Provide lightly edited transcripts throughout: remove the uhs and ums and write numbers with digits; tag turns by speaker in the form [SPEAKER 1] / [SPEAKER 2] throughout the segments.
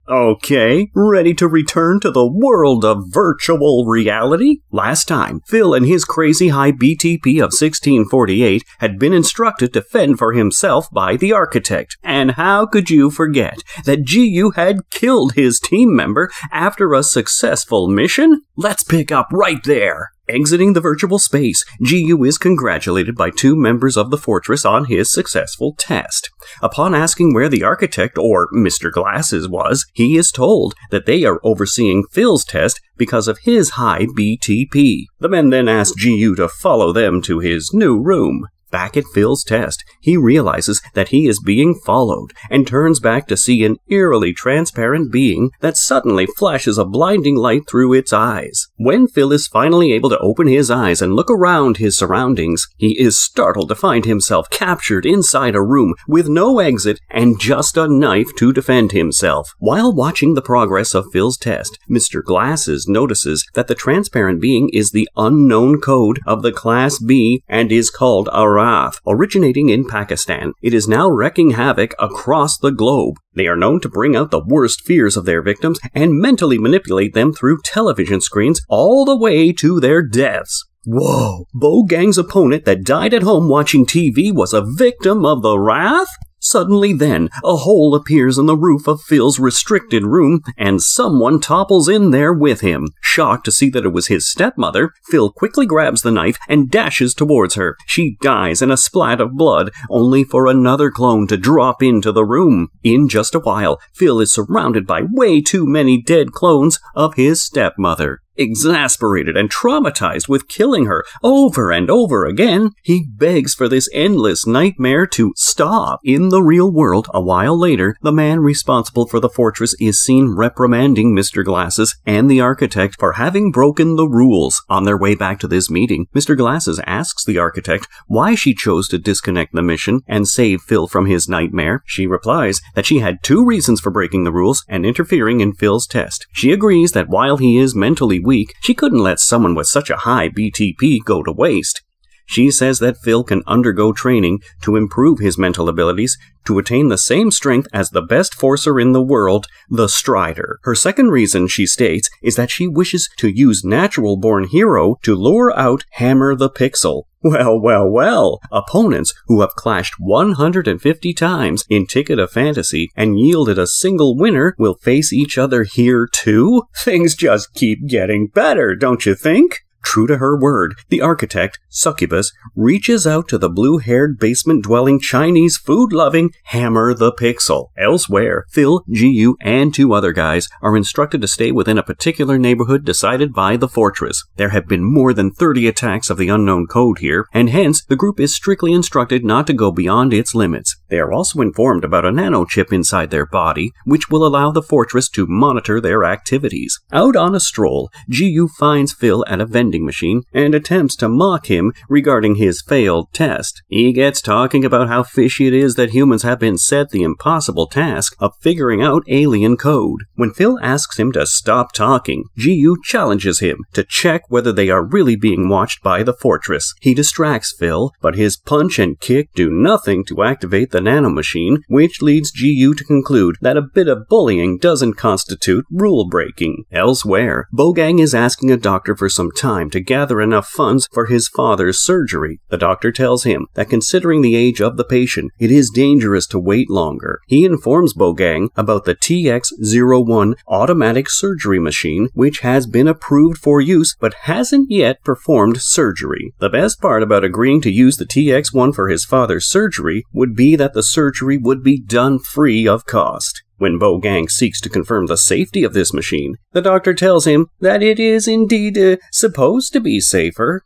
[SPEAKER 1] Okay, ready to return to the world of virtual reality? Last time, Phil and his crazy high BTP of 1648 had been instructed to fend for himself by the architect. And how could you forget that GU had killed his team member after a successful mission? Let's pick up right there. Exiting the virtual space, GU is congratulated by two members of the fortress on his successful test. Upon asking where the architect, or Mr. Glasses, was, he is told that they are overseeing Phil's test because of his high BTP. The men then ask GU to follow them to his new room. Back at Phil's test, he realizes that he is being followed and turns back to see an eerily transparent being that suddenly flashes a blinding light through its eyes. When Phil is finally able to open his eyes and look around his surroundings, he is startled to find himself captured inside a room with no exit and just a knife to defend himself. While watching the progress of Phil's test, Mr. Glasses notices that the transparent being is the unknown code of the Class B and is called a originating in Pakistan. It is now wreaking havoc across the globe. They are known to bring out the worst fears of their victims and mentally manipulate them through television screens all the way to their deaths. Whoa! Bo Gang's opponent that died at home watching TV was a victim of the wrath? Suddenly then, a hole appears in the roof of Phil's restricted room, and someone topples in there with him. Shocked to see that it was his stepmother, Phil quickly grabs the knife and dashes towards her. She dies in a splat of blood, only for another clone to drop into the room. In just a while, Phil is surrounded by way too many dead clones of his stepmother. Exasperated and traumatized with killing her over and over again, he begs for this endless nightmare to stop. In the real world, a while later, the man responsible for the fortress is seen reprimanding Mr. Glasses and the architect for having broken the rules. On their way back to this meeting, Mr. Glasses asks the architect why she chose to disconnect the mission and save Phil from his nightmare. She replies that she had two reasons for breaking the rules and interfering in Phil's test. She agrees that while he is mentally weak, she couldn't let someone with such a high BTP go to waste. She says that Phil can undergo training to improve his mental abilities to attain the same strength as the best forcer in the world, the Strider. Her second reason, she states, is that she wishes to use natural-born hero to lure out Hammer the Pixel. Well, opponents who have clashed 150 times in Ticket of Fantasy and yielded a single winner will face each other here too? Things just keep getting better, don't you think? True to her word, the architect, Succubus, reaches out to the blue-haired basement-dwelling Chinese food-loving Hammer the Pixel. Elsewhere, Phil, GU, and two other guys are instructed to stay within a particular neighborhood decided by the fortress. There have been more than 30 attacks of the unknown code here, and hence the group is strictly instructed not to go beyond its limits. They are also informed about a nanochip inside their body, which will allow the fortress to monitor their activities. Out on a stroll, GU finds Phil at a vending machine and attempts to mock him regarding his failed test. He gets talking about how fishy it is that humans have been set the impossible task of figuring out alien code. When Phil asks him to stop talking, GU challenges him to check whether they are really being watched by the fortress. He distracts Phil, but his punch and kick do nothing to activate the nanomachine, which leads GU to conclude that a bit of bullying doesn't constitute rule breaking. Elsewhere, Bogang is asking a doctor for some time to gather enough funds for his father's surgery. The doctor tells him that considering the age of the patient, it is dangerous to wait longer. He informs Bogang about the TX-01 automatic surgery machine, which has been approved for use but hasn't yet performed surgery. The best part about agreeing to use the TX-1 for his father's surgery would be that the surgery would be done free of cost. When Bogang seeks to confirm the safety of this machine, the doctor tells him that it is indeed supposed to be safer.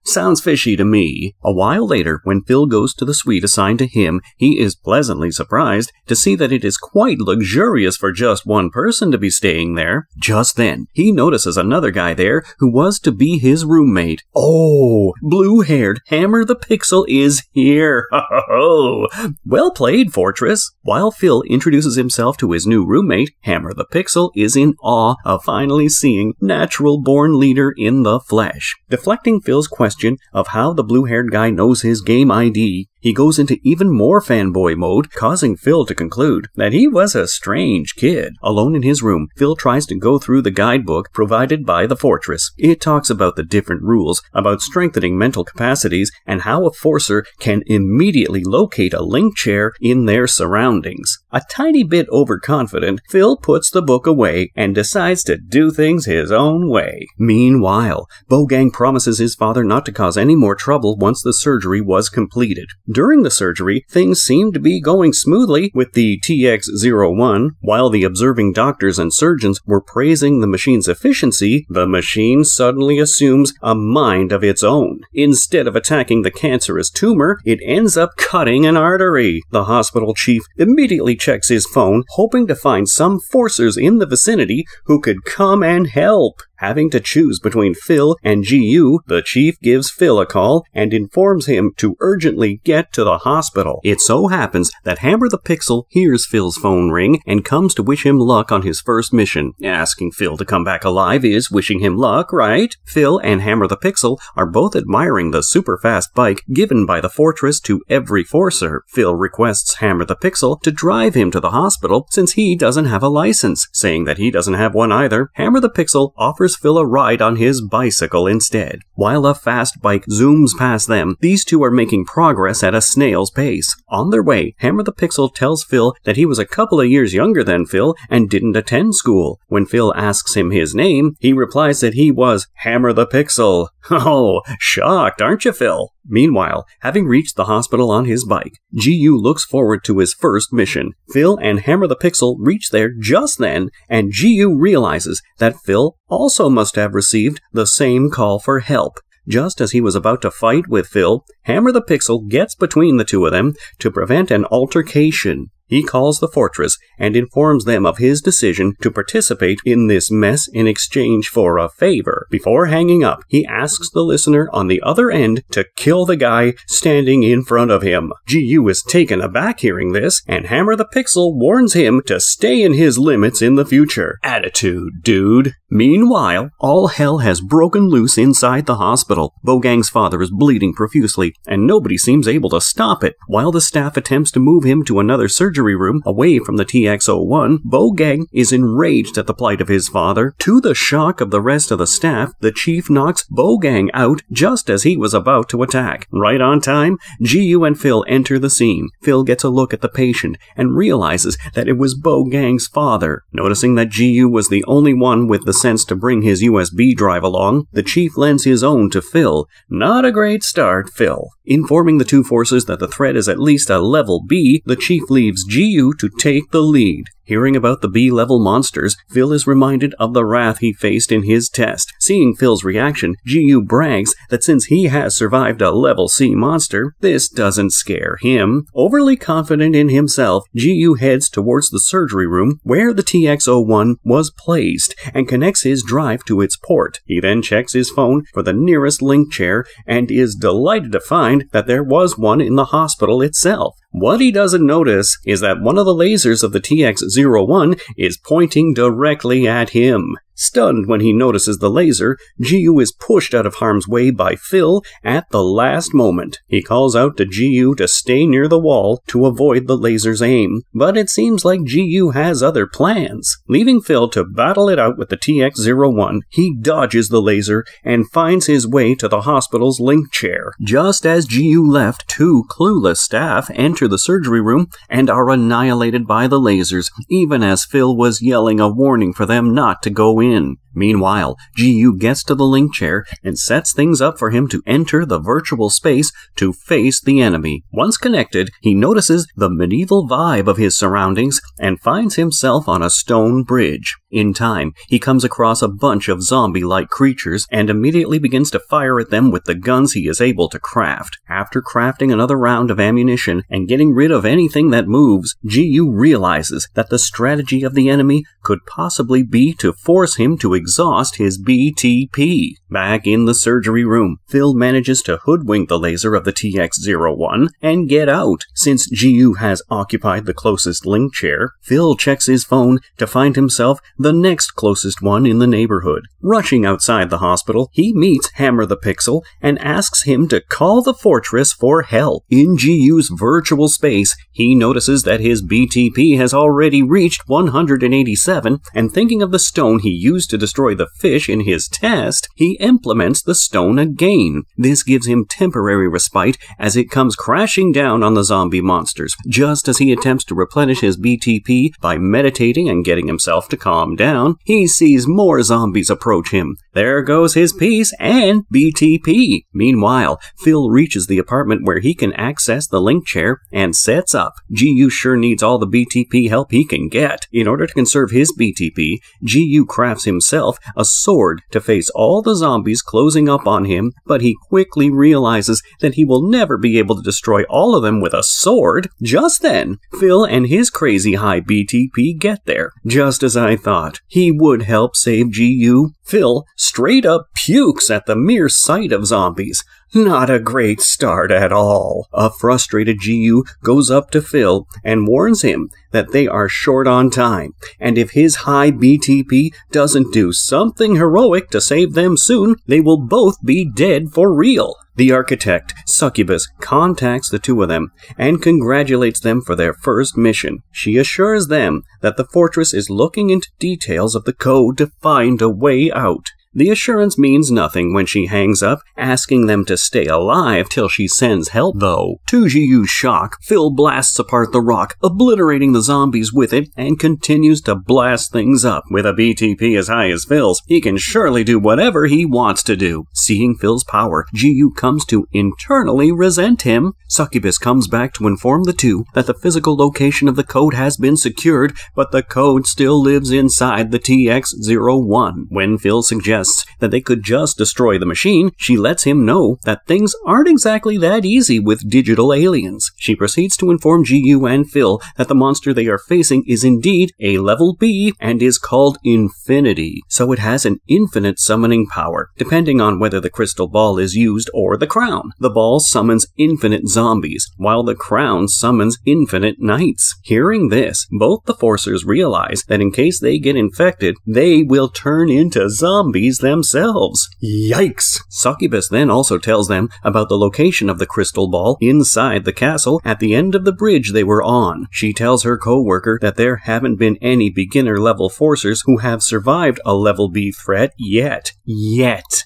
[SPEAKER 1] Sounds fishy to me. A while later, when Phil goes to the suite assigned to him, he is pleasantly surprised to see that it is quite luxurious for just one person to be staying there. Just then, he notices another guy there who was to be his roommate. Oh, blue-haired Hammer the Pixel is here. Ho! Well played, Fortress. While Phil introduces himself to his new roommate, Hammer the Pixel is in awe of finally seeing natural-born leader in the flesh. Deflecting Phil's question of how the blue-haired guy knows his game ID, He goes into even more fanboy mode, causing Phil to conclude that he was a strange kid. Alone in his room, Phil tries to go through the guidebook provided by the Fortress. It talks about the different rules, about strengthening mental capacities, and how a Forcer can immediately locate a link chair in their surroundings. A tiny bit overconfident, Phil puts the book away and decides to do things his own way. Meanwhile, Bogang promises his father not to cause any more trouble once the surgery was completed. During the surgery, things seem to be going smoothly with the TX-01. While the observing doctors and surgeons were praising the machine's efficiency, the machine suddenly assumes a mind of its own. Instead of attacking the cancerous tumor, it ends up cutting an artery. The hospital chief immediately checks his phone, hoping to find some forcers in the vicinity who could come and help. Having to choose between Phil and GU, the chief gives Phil a call and informs him to urgently get to the hospital. It so happens that Hammer the Pixel hears Phil's phone ring and comes to wish him luck on his first mission. Asking Phil to come back alive is wishing him luck, right? Phil and Hammer the Pixel are both admiring the super fast bike given by the Fortress to every Forcer. Phil requests Hammer the Pixel to drive him to the hospital since he doesn't have a license. Saying that he doesn't have one either, Hammer the Pixel offers Phil a ride on his bicycle instead. While a fast bike zooms past them, these two are making progress at a snail's pace. On their way, Hammer the Pixel tells Phil that he was a couple of years younger than Phil and didn't attend school. When Phil asks him his name, he replies that he was Hammer the Pixel. Oh, shocked, aren't you, Phil? Meanwhile, having reached the hospital on his bike, GU looks forward to his first mission. Phil and Hammer the Pixel reach there just then, and GU realizes that Phil also must have received the same call for help. Just as he was about to fight with Phil, Hammer the Pixel gets between the two of them to prevent an altercation. He calls the Fortress and informs them of his decision to participate in this mess in exchange for a favor. Before hanging up, he asks the listener on the other end to kill the guy standing in front of him. GU is taken aback hearing this, and Hammer the Pixel warns him to stay in his limits in the future. Attitude, dude. Meanwhile, all hell has broken loose inside the hospital. Bogang's father is bleeding profusely, and nobody seems able to stop it. While the staff attempts to move him to another surgery room away from the TX-01, Bogang is enraged at the plight of his father. To the shock of the rest of the staff, the chief knocks Bogang out just as he was about to attack. Right on time, GU and Phil enter the scene. Phil gets a look at the patient and realizes that it was Bogang's father. Noticing that GU was the only one with the sense to bring his USB drive along, the chief lends his own to Phil. Not a great start, Phil. Informing the two forces that the threat is at least a level B, the chief leaves GU to take the lead. Hearing about the B-level monsters, Phil is reminded of the wrath he faced in his test. Seeing Phil's reaction, GU brags that since he has survived a level C monster, this doesn't scare him. Overly confident in himself, GU heads towards the surgery room where the TX-01 was placed and connects his drive to its port. He then checks his phone for the nearest link chair and is delighted to find that there was one in the hospital itself. What he doesn't notice is that one of the lasers of the TX-01 is pointing directly at him. Stunned when he notices the laser, GU is pushed out of harm's way by Phil at the last moment. He calls out to GU to stay near the wall to avoid the laser's aim, but it seems like GU has other plans. Leaving Phil to battle it out with the TX-01, he dodges the laser and finds his way to the hospital's link chair. Just as GU left, two clueless staff enter the surgery room and are annihilated by the lasers, even as Phil was yelling a warning for them not to go in. Meanwhile, GU gets to the link chair and sets things up for him to enter the virtual space to face the enemy. Once connected, he notices the medieval vibe of his surroundings and finds himself on a stone bridge. In time, he comes across a bunch of zombie-like creatures and immediately begins to fire at them with the guns he is able to craft. After crafting another round of ammunition and getting rid of anything that moves, GU realizes that the strategy of the enemy could possibly be to force him to exhaust his BTP. Back in the surgery room, Phil manages to hoodwink the laser of the TX-01 and get out. Since GU has occupied the closest link chair, Phil checks his phone to find himself the next closest one in the neighborhood. Rushing outside the hospital, he meets Hammer the Pixel and asks him to call the fortress for help. In GU's virtual space, he notices that his BTP has already reached 187, and thinking of the stone he used to destroy the fish in his test, he implements the stone again. This gives him temporary respite as it comes crashing down on the zombie monsters. Just as he attempts to replenish his BTP by meditating and getting himself to calm down, he sees more zombies approach him. There goes his peace and BTP. Meanwhile, Phil reaches the apartment where he can access the link chair and sets up. GU sure needs all the BTP help he can get. In order to conserve his BTP, GU crafts himself a sword to face all the zombies closing up on him, but he quickly realizes that he will never be able to destroy all of them with a sword. Just then, Phil and his crazy high BTP get there. Just as I thought, he would help save GU. Phil straight up pukes at the mere sight of zombies. Not a great start at all. A frustrated GU goes up to Phil and warns him that they are short on time, and if his high BTP doesn't do something heroic to save them soon, they will both be dead for real. The architect, Succubus, contacts the two of them and congratulates them for their first mission. She assures them that the fortress is looking into details of the code to find a way out. The assurance means nothing when she hangs up, asking them to stay alive till she sends help, though. To GU's shock, Phil blasts apart the rock, obliterating the zombies with it, and continues to blast things up. With a BTP as high as Phil's, he can surely do whatever he wants to do. Seeing Phil's power, GU comes to internally resent him. Succubus comes back to inform the two that the physical location of the code has been secured, but the code still lives inside the TX-01. When Phil suggests that they could just destroy the machine, she lets him know that things aren't exactly that easy with digital aliens. She proceeds to inform GU and Phil that the monster they are facing is indeed a level B and is called Infinity, so it has an infinite summoning power, depending on whether the crystal ball is used or the crown. The ball summons infinite zombies, while the crown summons infinite knights. Hearing this, both the forcers realize that in case they get infected, they will turn into zombies themselves. Yikes! Succubus then also tells them about the location of the crystal ball inside the castle at the end of the bridge they were on. She tells her co-worker that there haven't been any beginner-level forcers who have survived a level B threat yet.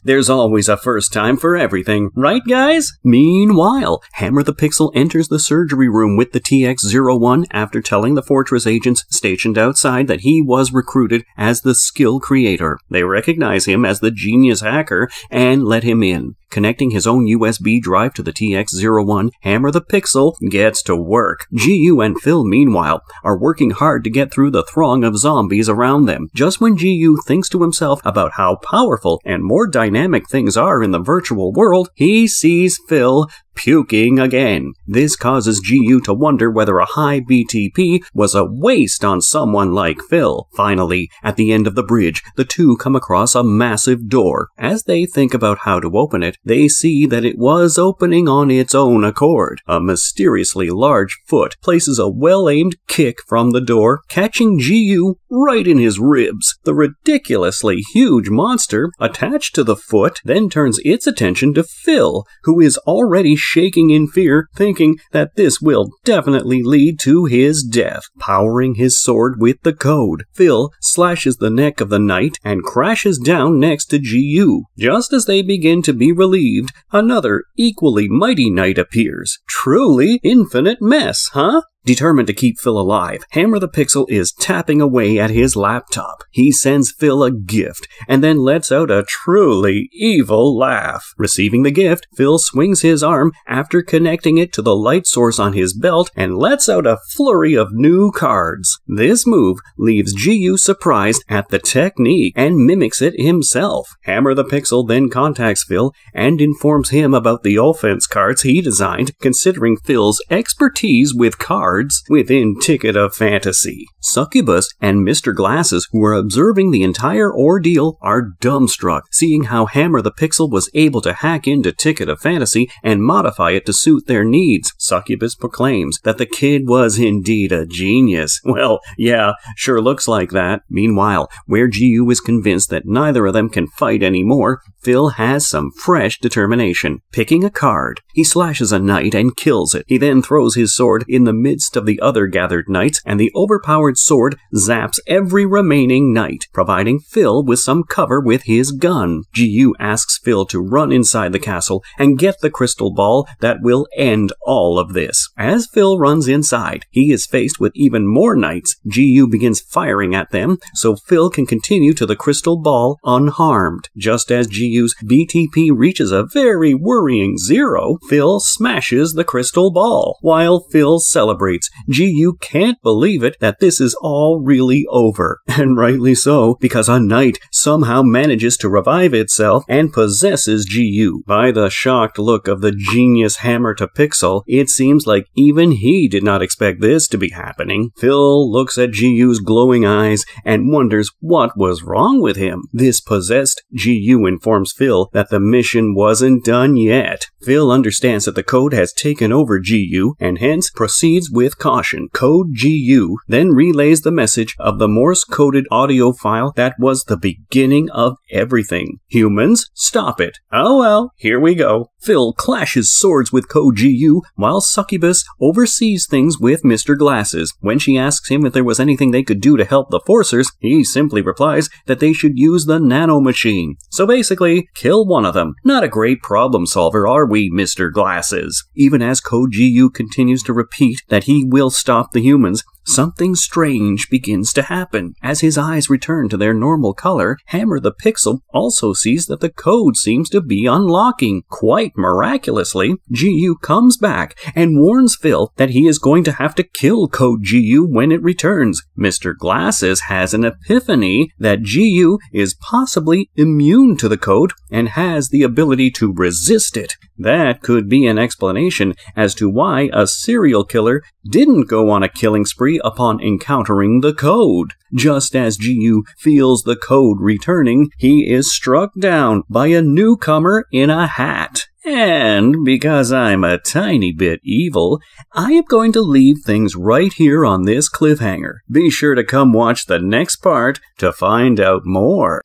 [SPEAKER 1] There's always a first time for everything, right guys? Meanwhile, Hammer the Pixel enters the surgery room with the TX-01 after telling the fortress agents stationed outside that he was recruited as the skill creator. They recognize him as the genius hacker and let him in. Connecting his own USB drive to the TX-01, Hammer the Pixel gets to work. GU and Phil, meanwhile, are working hard to get through the throng of zombies around them. Just when GU thinks to himself about how powerful and more dynamic things are in the virtual world, he sees Phil puking again. This causes GU to wonder whether a high BTP was a waste on someone like Phil. Finally, at the end of the bridge, the two come across a massive door. As they think about how to open it, they see that it was opening on its own accord. A mysteriously large foot places a well-aimed kick from the door, catching GU right in his ribs. The ridiculously huge monster attached to the foot then turns its attention to Phil, who is already shaking in fear, thinking that this will definitely lead to his death. Powering his sword with the code, Phil slashes the neck of the knight and crashes down next to GU. Just as they begin to be relieved, another equally mighty knight appears. Truly infinite mess, huh? Determined to keep Phil alive, Hammer the Pixel is tapping away at his laptop. He sends Phil a gift, and then lets out a truly evil laugh. Receiving the gift, Phil swings his arm after connecting it to the light source on his belt and lets out a flurry of new cards. This move leaves GU surprised at the technique and mimics it himself. Hammer the Pixel then contacts Phil and informs him about the offense cards he designed, considering Phil's expertise with cards. cards within Ticket of Fantasy. Succubus and Mr. Glasses, who are observing the entire ordeal, are dumbstruck, seeing how Hammer the Pixel was able to hack into Ticket of Fantasy and modify it to suit their needs. Succubus proclaims that the kid was indeed a genius. Well, yeah, sure looks like that. Meanwhile, where GU is convinced that neither of them can fight anymore, Phil has some fresh determination. Picking a card, he slashes a knight and kills it. He then throws his sword in the midst of the other gathered knights, and the overpowered sword zaps every remaining knight, providing Phil with some cover with his gun. GU asks Phil to run inside the castle and get the crystal ball that will end all of this. As Phil runs inside, he is faced with even more knights. GU begins firing at them, so Phil can continue to the crystal ball unharmed. Just as GU's BTP reaches a very worrying 0, Phil smashes the crystal ball. While Phil celebrates, GU can't believe it that this is all really over. And rightly so, because a knight somehow manages to revive itself and possesses GU. By the shocked look of the genius Hammer to Pixel, it seems like even he did not expect this to be happening. Phil looks at GU's glowing eyes and wonders what was wrong with him. This possessed GU informs Phil that the mission wasn't done yet. Phil understands that the code has taken over GU and hence proceeds with caution. Code GU then relays the message of the Morse-coded audio file that was the beginning of everything. Humans, stop it. Oh well, here we go. Phil clashes swords with Code GU while Succubus oversees things with Mr. Glasses. When she asks him if there was anything they could do to help the Forcers, he simply replies that they should use the nano machine. So basically, kill one of them. Not a great problem solver, are we, Mr. Glasses? Even as Code GU continues to repeat that he will stop the humans, something strange begins to happen. As his eyes return to their normal color, Hammer the Pixel also sees that the code seems to be unlocking. Quite miraculously, GU comes back and warns Phil that he is going to have to kill Code GU when it returns. Mr. Glasses has an epiphany that GU is possibly immune to the code and has the ability to resist it. That could be an explanation as to why a serial killer didn't go on a killing spree upon encountering the code. Just as GU feels the code returning, he is struck down by a newcomer in a hat. And because I'm a tiny bit evil, I am going to leave things right here on this cliffhanger. Be sure to come watch the next part to find out more.